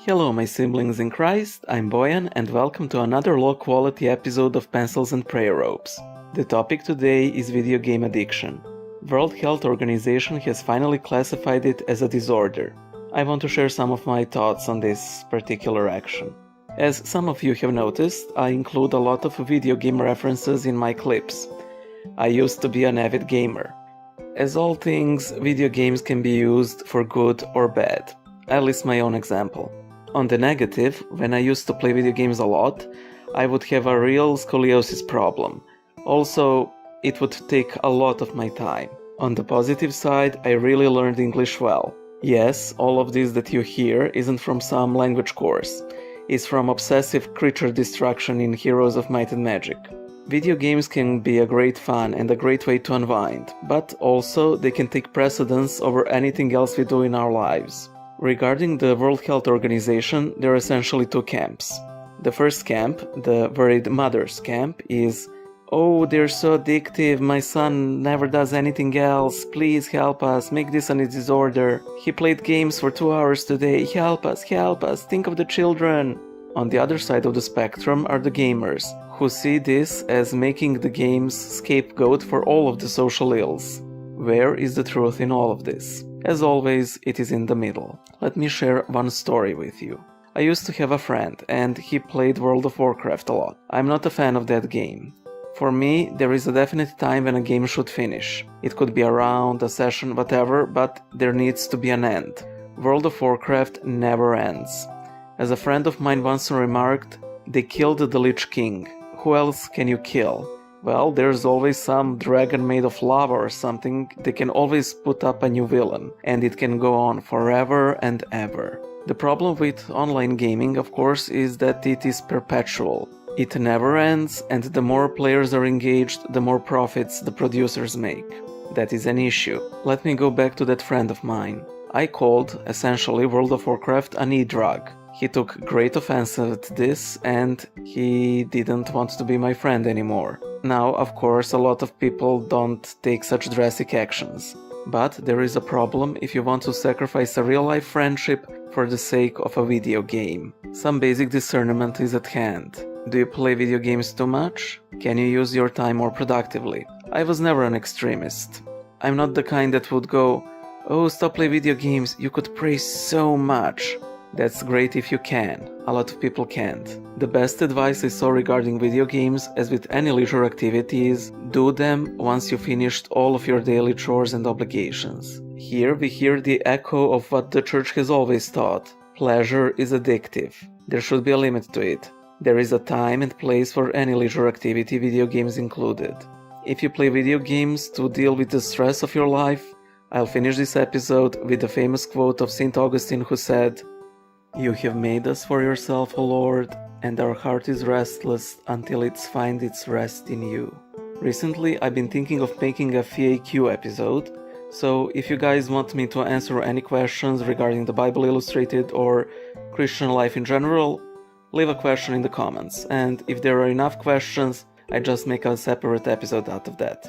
Hello my siblings in Christ, I'm Bojan and welcome to another low-quality episode of Pencils and Prayer Ropes. The topic today is video game addiction. World Health Organization has finally classified it as a disorder. I want to share some of my thoughts on this particular action. As some of you have noticed, I include a lot of video game references in my clips. I used to be an avid gamer. As all things, video games can be used for good or bad. I list my own example. On the negative, when I used to play video games a lot, I would have a real scoliosis problem. Also, it would take a lot of my time. On the positive side, I really learned English well. Yes, all of this that you hear isn't from some language course. It's from obsessive creature destruction in Heroes of Might and Magic. Video games can be a great fun and a great way to unwind, but also they can take precedence over anything else we do in our lives. Regarding the World Health Organization, there are essentially two camps. The first camp, the worried mother's camp, is, "Oh, they're so addictive, my son never does anything else, please help us, make this a disorder. He played games for 2 hours today, help us, think of the children." On the other side of the spectrum are the gamers, who see this as making the games scapegoat for all of the social ills. Where is the truth in all of this? As always, it is in the middle. Let me share one story with you. I used to have a friend, and he played World of Warcraft a lot. I'm not a fan of that game. For me, there is a definite time when a game should finish. It could be a round, a session, whatever, but there needs to be an end. World of Warcraft never ends. As a friend of mine once remarked, "They killed the Lich King. Who else can you kill?" Well, there's always some dragon made of lava or something. They can always put up a new villain, and it can go on forever and ever. The problem with online gaming, of course, is that it is perpetual. It never ends, and the more players are engaged, the more profits the producers make. That is an issue. Let me go back to that friend of mine. I called, essentially, World of Warcraft a need drug. He took great offense at this, and he didn't want to be my friend anymore. Now, of course, a lot of people don't take such drastic actions. But there is a problem if you want to sacrifice a real-life friendship for the sake of a video game. Some basic discernment is at hand. Do you play video games too much? Can you use your time more productively? I was never an extremist. I'm not the kind that would go, "Oh, stop playing video games, you could pray so much." That's great if you can. A lot of people can't. The best advice I saw regarding video games, as with any leisure activity, is do them once you finished all of your daily chores and obligations. Here we hear the echo of what the church has always taught. Pleasure is addictive. There should be a limit to it. There is a time and place for any leisure activity, video games included. If you play video games to deal with the stress of your life, I'll finish this episode with the famous quote of St. Augustine, who said, "You have made us for yourself, O Lord, and our heart is restless until it finds its rest in you." Recently, I've been thinking of making a FAQ episode, so if you guys want me to answer any questions regarding the Bible Illustrated or Christian life in general, leave a question in the comments, and if there are enough questions, I just make a separate episode out of that.